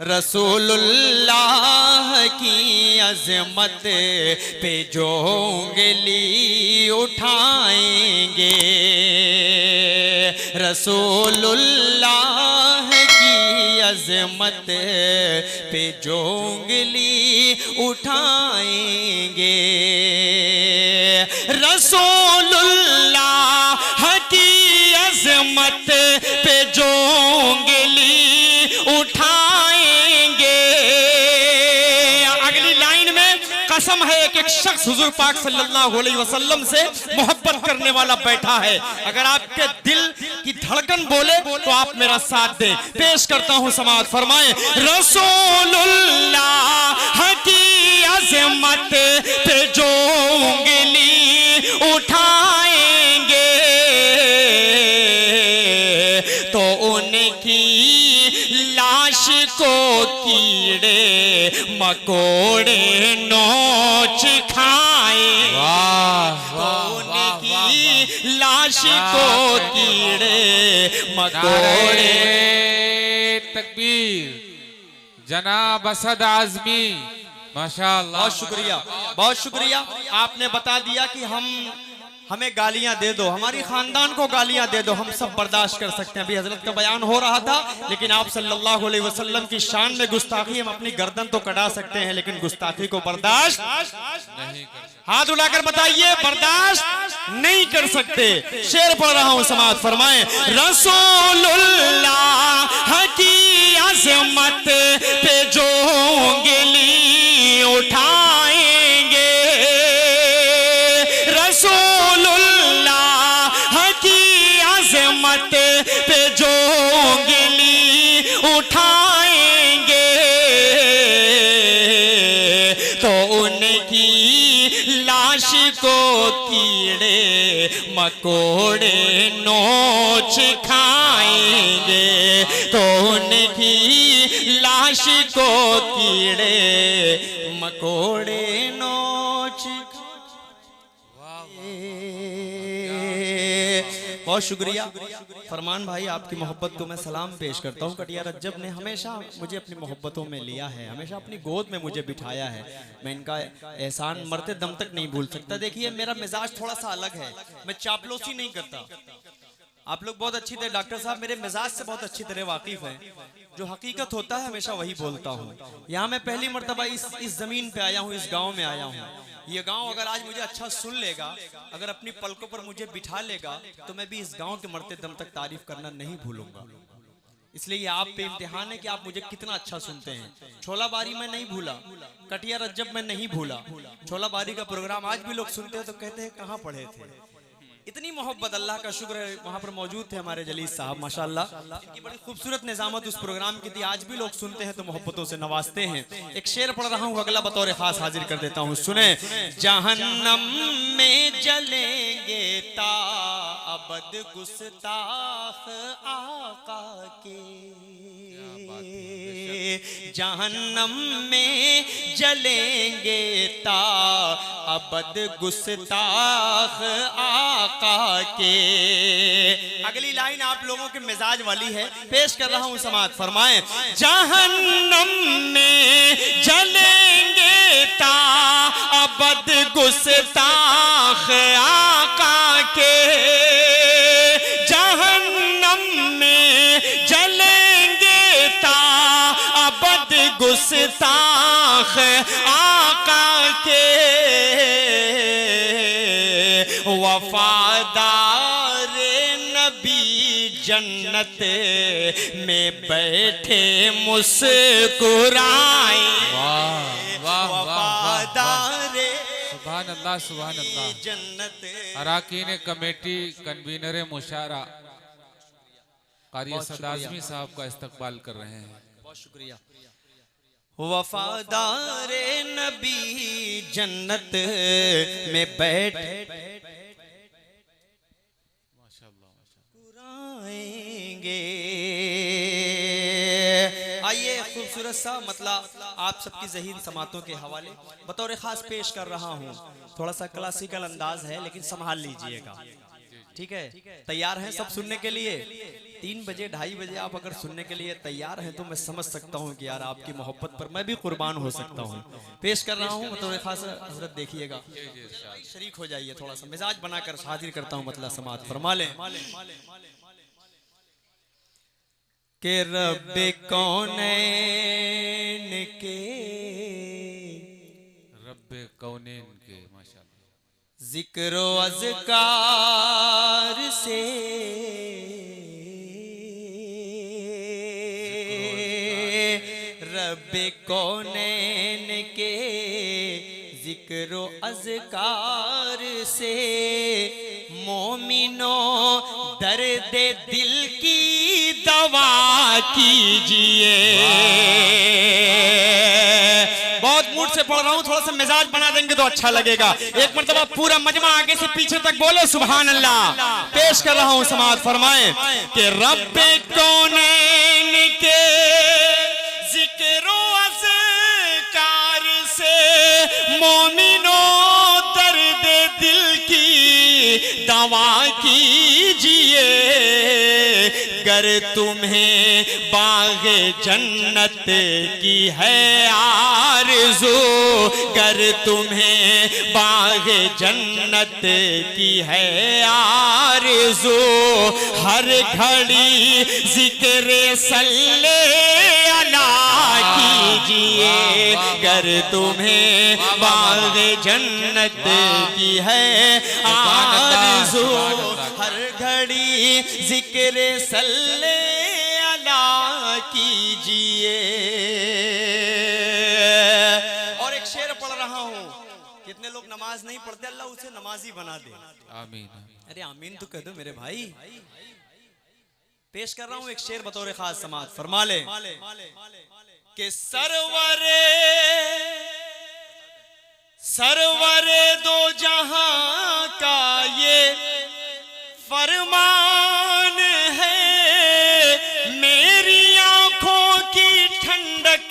रसूलुल्लाह की अज़मत पे जो उंगली उठाएंगे, रसूलुल्लाह की अज़मत पे जो उंगली उठाएंगे, रसूलुल्लाह की अज़मत पे जो उंगली उठाएंगे। अगली लाइन में कसम है कि एक शख्स हुजूर पाक सल्लल्लाहु अलैहि वसल्लम से मोहब्बत करने वाला बैठा है। अगर आपके दिल की धड़कन बोले तो आप मेरा साथ दें। पेश करता हूं, समाअत फरमाएं। रसूलुल्लाह की अज़मत पे जो उंगली उठाएंगे तो उनकी लाश को कीड़े मकोड़े नोच खाए। तो उनकी लाश को कीड़े मकोड़े। तकबीर जनाब असद आज़मी, माशाअल्लाह। बहुत शुक्रिया, बहुत शुक्रिया। आपने बता दिया कि हमें गालियां दे दो, हमारी खानदान को गालियां दे दो, हम सब बर्दाश्त कर सकते हैं। अभी हजरत का बयान हो रहा था, लेकिन आप सल्लल्लाहु अलैहि वसल्लम की शान में गुस्ताखी, हम अपनी गर्दन तो कटा सकते हैं लेकिन गुस्ताखी को बर्दाश्त नहीं कर। हाथ उठाकर बताइए, बर्दाश्त नहीं कर सकते। शेर पढ़ रहा हूं, समाअत फरमाएं। रसूलुल्लाह की अज़मत पे जो उंगली उठाएंगे, रसूलुल्लाह की अज़मत पे जो उंगली उठाएंगे तो उनकी लाश को कीड़े मकोड़े नोच खाएंगे, तो उनकी लाश को कीड़े मकोड़े नोच। बहुत शुक्रिया फरमान भाई, आपकी मोहब्बत को मैं सलाम पेश करता हूँ। कटिया रज्जब ने हमेशा मुझे अपनी मोहब्बतों में लिया है, हमेशा अपनी गोद में मुझे बिठाया है। मैं इनका एहसान मरते दम तक नहीं भूल सकता। देखिए, मेरा मिजाज थोड़ा सा अलग है, मैं चापलूसी नहीं करता। आप लोग बहुत अच्छी तरह, डॉक्टर साहब मेरे मिजाज से बहुत अच्छी तरह वाकिफ हैं। जो हकीकत होता है हमेशा वही बोलता हूँ। यहाँ मैं पहली मर्तबा इस जमीन पे आया हूँ, इस गाँव में आया हूँ। ये गांव अगर आज मुझे अच्छा सुन लेगा, अगर अपनी पलकों पर मुझे बिठा लेगा, तो मैं भी इस गांव के मरते दम तक तारीफ करना नहीं भूलूंगा। इसलिए आप पे इम्तिहान है कि आप मुझे कितना अच्छा सुनते हैं। छोला बारी में नहीं भूला, कटिया रज्जब में नहीं भूला। छोला बारी का प्रोग्राम आज भी लोग सुनते हैं तो कहते हैं कहाँ पढ़े थे। इतनी मोहब्बत, अल्लाह का शुक्र है वहाँ पर मौजूद थे हमारे जलीस साहब, माशाअल्लाह। इनकी बड़ी खूबसूरत निजामत उस प्रोग्राम की थी। आज भी लोग सुनते हैं तो मोहब्बतों से नवाजते हैं। एक शेर पढ़ रहा हूँ, अगला बतौर खास हाजिर कर देता हूँ, सुने। जहन्नम में जलेंगे ता अबद गुस्ताख आका के, जहन्नम में जलेंगे ता अबद गुस्ताख आका के। अगली लाइन आप लोगों के मिजाज वाली है, पेश कर रहा हूं, समाअत फरमाएं। जहन्नम में जलेंगे ता अबद गुस्ताख आका के, जहन्नम में जलेंगे ता अबद गुस्ताख आका के। वफादार नबी जन्नत में बैठे मुस्कुराए। वफादार सुभान अल्लाह, सुभान अल्लाह। जन्नत अराकीन कमेटी कन्वीनर मुशारा कारी असद आज़मी साहब का इस्तकबाल कर रहे हैं। बहुत शुक्रिया। वफादार नबी जन्नत में बैठ मुस्कुराएंगे। आइए खूबसूरत सा मतलब आप सबकी ज़हीन समातों के हवाले बतौर खास पेश कर रहा हूँ। थोड़ा सा क्लासिकल अंदाज है लेकिन संभाल लीजिएगा, ठीक है? तैयार हैं सब सुनने के लिए? 3 बजे 2:30 बजे आप अगर सुनने के लिए तैयार हैं तो मैं समझ सकता हूँ कि यार आपकी मोहब्बत पर मैं भी कुर्बान हो सकता हूँ। पेश कर रहा हूँ तो खास हजरत देखिएगा, शरीक हो जाइए, थोड़ा सा मिजाज बनाकर हाजिर करता हूँ, मतलब समात फरमा लें के रब्बे कौनैन के, रब्बे कौनैन के, माशाअल्लाह, जिक्र अज़कार से रब्बे कौनैन के जिक्र अज़कार से मोमिनो दर्द दिल की दवा कीजिए। बहुत मूड से पढ़ रहा हूँ, थोड़ा सा मिजाज बना देंगे तो अच्छा लगेगा। एक मरतबा पूरा मजमा आगे से पीछे तक बोले सुभान अल्लाह। पेश कर रहा हूँ, समाअत फरमाएं कि रब्बे कौनैन के जिक्र अज़कार से मोमिनो दर्द दिल की दवा कीजिए। गर तुम्हें बाग़े जन्नत की है आरज़ू, गर तुम्हें बाग़े जन्नत की है आरज़ू, हर घड़ी ज़िक्र सल्ले अला कीजिए। गर तुम्हें बाग़े जन्नत की है आरज़ू, हर घड़ी ज़िक्र सल्ले अला कीजिए। और एक शेर पढ़ रहा हूँ, कितने लोग नमाज नहीं पढ़ते, अल्लाह उसे नमाजी बना दे, आमीन। अरे आमीन तो कह दो मेरे भाई। पेश कर रहा हूँ एक शेर बतौर खास, समाअत फरमा ले कि सरवरे दो जहां का ये फरमान है, मेरी आंखों की ठंडक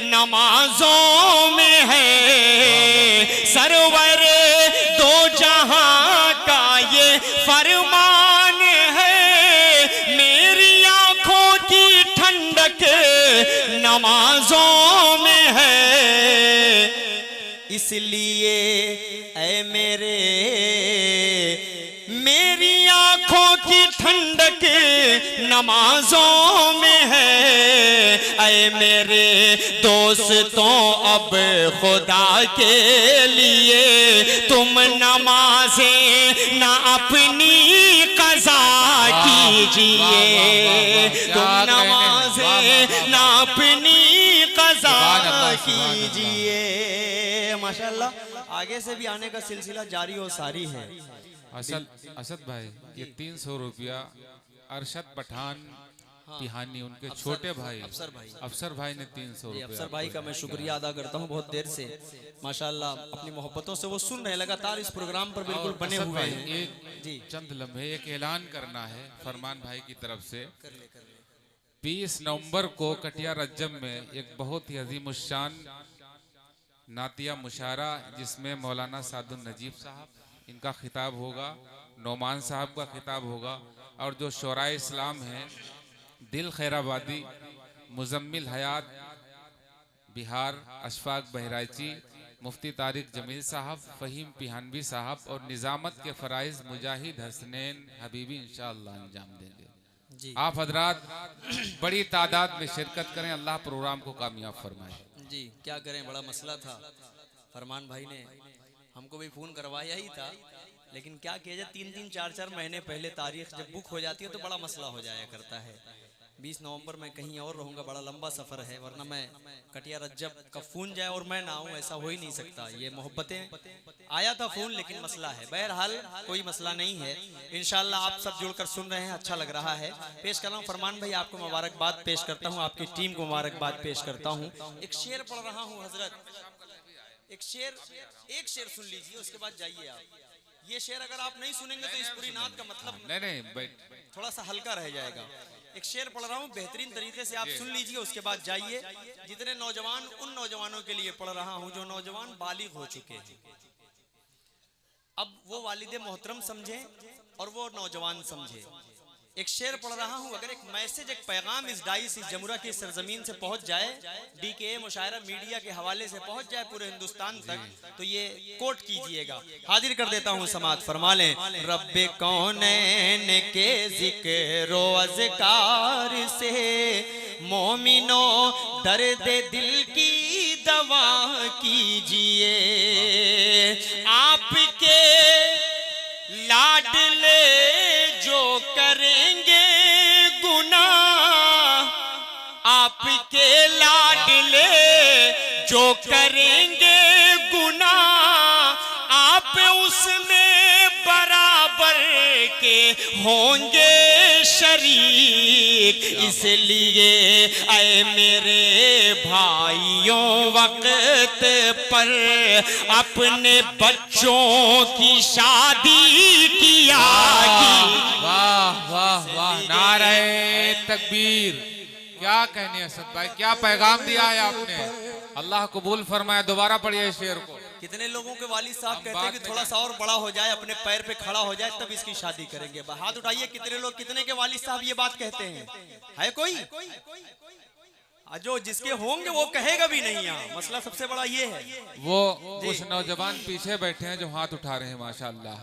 नमाजों में है। सरवरे दो जहां का ये फरमान है, मेरी आंखों की ठंडक नमाजों में है। इसलिए ऐ मेरी आंखों की ठंडक नमाजों में है। ऐ मेरे दोस्तों अब खुदा के लिए तुम नमाज़ें ना अपनी क़ज़ा कीजिए, तुम नमाज़ें ना अपनी क़ज़ा कीजिए। माशाअल्लाह, आगे से भी आने का सिलसिला जारी और सारी है। असद भाई, ये 300 रुपया अरशद पठान पिहानी, उनके छोटे भाई अफसर भाई ने 300 रुपया। अफसर भाई का मैं शुक्रिया अदा करता हूँ, बहुत देर से माशाअल्लाह अपनी मोहब्बतों से वो सुन रहे, लगातार इस प्रोग्राम पर बिल्कुल बने हुए हैं। एक जी चंद लम्हे एक ऐलान करना है फरमान भाई की तरफ से। 20 नवंबर को कटिया रज्जब में एक बहुत ही अजीमुश्शान नातिया मुशारा, जिसमें मौलाना सादुल नजीब साहब इनका खिताब होगा, नोमान साहब का खिताब होगा, और जो शोराए इस्लाम हैं दिल खैराबादी, मुजम्मिल हयात बिहार, अशफाक बहराइची, मुफ्ती तारिक जमील साहब, फ़हीम पिहानवी साहब और निज़ामत के फ़राइज़ मुजाहिद हसनैन हबीबी इंशाअल्लाह अंजाम देंगे। आप हजरात बड़ी तादाद में शिरकत करें, अल्लाह प्रोग्राम को कामयाब फरमाए। जी क्या करें, बड़ा मसला था। फरमान भाई ने हमको भी फ़ोन करवाया ही था, लेकिन क्या किया जाए, 3-3 4-4 महीने पहले तारीख जब बुक हो जाती है तो बड़ा मसला हो जाया करता है। 20 नवंबर में कहीं और रहूँगा, बड़ा लंबा सफ़र है, वरना मैं कटिया रज्जब का फ़ोन जाए और मैं ना आऊँ, ऐसा हो ही नहीं सकता। ये मोहब्बतें आया था फ़ोन, लेकिन मसला है। बहरहाल कोई मसला नहीं है, इंशाअल्लाह आप सब जुड़कर सुन रहे हैं, अच्छा लग रहा है। पेश कर रहा हूँ फरमान भाई, आपको मुबारकबाद पेश करता हूँ, आपकी टीम को मुबारकबाद पेश करता हूँ। एक शेर पढ़ रहा हूँ हजरत, एक शेर सुन लीजिए, उसके बाद जाइए आप। ये शेर अगर आप नहीं सुनेंगे तो इस पूरी नात का मतलब नहीं थोड़ा सा हल्का रह जाएगा। एक शेर पढ़ रहा हूँ, बेहतरीन तरीके से आप सुन लीजिए, उसके बाद जाइए। जितने नौजवान, उन नौजवानों के लिए पढ़ रहा हूँ जो नौजवान बालिग हो चुके हैं। अब वो वालिदे मोहतरम समझे और वो नौजवान समझे। एक शेर पढ़ रहा हूं, अगर एक मैसेज, एक पैगाम इस डाइस, इस जमुरा की सरजमीन से पहुंच जाए, DKA मुशायरा मीडिया के हवाले से पहुंच जाए पूरे हिंदुस्तान तक, तो ये कोट कीजिएगा। हाजिर कर देता हूं, समात फरमा लें। रब्बे कौनैन के जिक्र अज़कार से मोमिनो दर्द दिल की दवा कीजिए। आपके लाडले जो करेंगे गुनाह, आपके लाडले जो करेंगे गुनाह, आप उसमें बराबर के होंगे शरीक। इसलिए ऐ मेरे भाइयों वक्त पर अपने बच्चों की शादी किया। वाह वाह वाह, नारे तकबीर। क्या कहने असद भाई, क्या पैगाम दिया है आपने। अल्लाह कबूल फरमाए। दोबारा पढ़िए इस शेर को। कितने लोगों के वालिद साहब कहते हैं कि थोड़ा सा और बड़ा हो जाए, अपने पैर पे खड़ा हो जाए, तब इसकी शादी करेंगे। हाथ उठाइए, कितने लोग, कितने के वालिद साहब ये बात कहते हैं? है कोई? जो जिसके होंगे वो कहेगा भी नहीं। यहाँ मसला सबसे बड़ा ये है। वो कुछ नौजवान पीछे बैठे हैं जो हाथ उठा रहे हैं, माशाअल्लाह।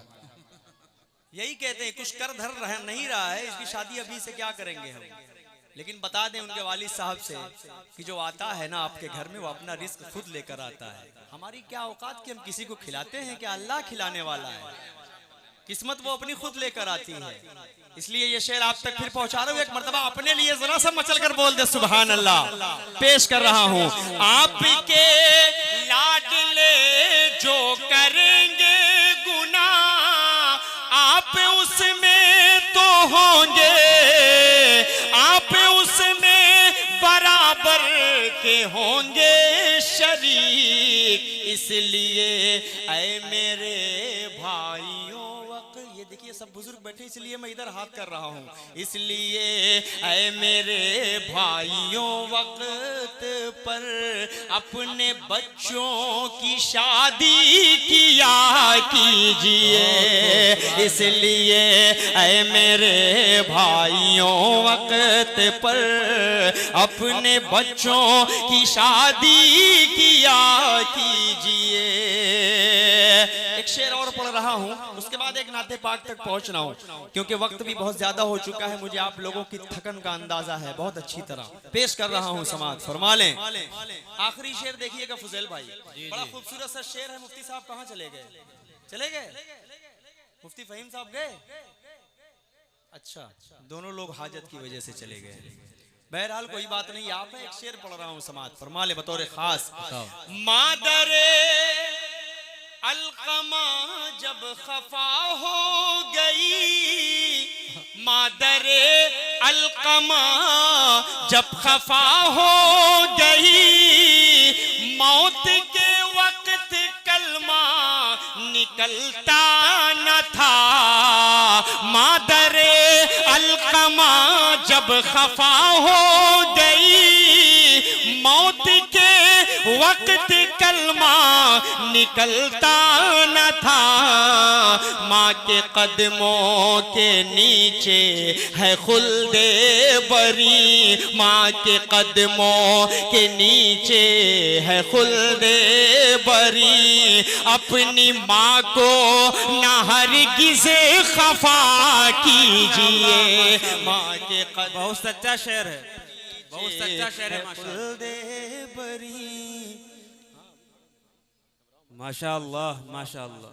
यही कहते हैं कुछ कर धर नहीं रहा है, इसकी शादी अभी से क्या करेंगे हम। लेकिन बता दें उनके वालिद साहब से कि जो आता है ना आपके घर में, वो अपना रिस्क खुद लेकर आता है। हमारी क्या औकात कि हम किसी को खिलाते हैं, क्या अल्लाह खिलाने वाला है। किस्मत वो अपनी खुद लेकर आती है। इसलिए ये शेर आप तक फिर पहुंचा रहा हूं। एक मर्तबा अपने लिए जरा सा मचल कर बोल दे सुभान अल्लाह। पेश कर रहा हूं। आपके लाडले जो करेंगे गुनाह, आप उसमें तो होंगे, आप उसमें बराबर के होंगे शरीक। इसलिए ऐ मेरे भाइयों वक्त, ये देखिए सब बुजुर्ग बैठे, इसलिए मैं इधर हाथ कर रहा हूँ। इसलिए ऐ मेरे भाइयों वक्त पर अपने बच्चों की शादी किया कीजिए। इसलिए ऐ मेरे भाइयों वक्त पर अपने बच्चों की शादी किया कीजिए। एक शेर और पढ़ रहा हूं, उसके बाद एक नाते पाक तक पहुंचना हूं, क्योंकि वक्त भी बहुत ज्यादा हो चुका है। मुझे आप लोगों की थकन का अंदाजा है बहुत अच्छी तरह। पेश कर रहा हूं, समात फरमा लें। आखिरी शेर देखिएगा फुजैल भाई, बड़ा खूबसूरत सा शेर है। मुफ्ती साहब कहाँ चले गए? चले गए? मुफ्ती फहीम साहब गए? अच्छा, दोनों लोग हाजत की वजह से चले गए। बहरहाल कोई बात नहीं, आप एक शेर पढ़ रहा हूं, समात फरमा ले बतौर खास। मादरे अलकमा जब खफा हो गई, मादरे अलकमा जब खफा हो गई, मौत के वक्त कलमा निकलता न था। मादरे अलकमा जब खफा हो गई, मौत के वक्त कलमा निकलता न था। माँ के कदमों के नीचे है खुल्दे बरी, माँ के कदमों के नीचे है खुल्दे बरी। अपनी माँ को न हरगिज़ खफा कीजिए। माँ के कदम, बहुत सच्चा शेर है, बहुत सच्चा शेर है। खुल्दे बरी, माशाअल्लाह माशाअल्लाह।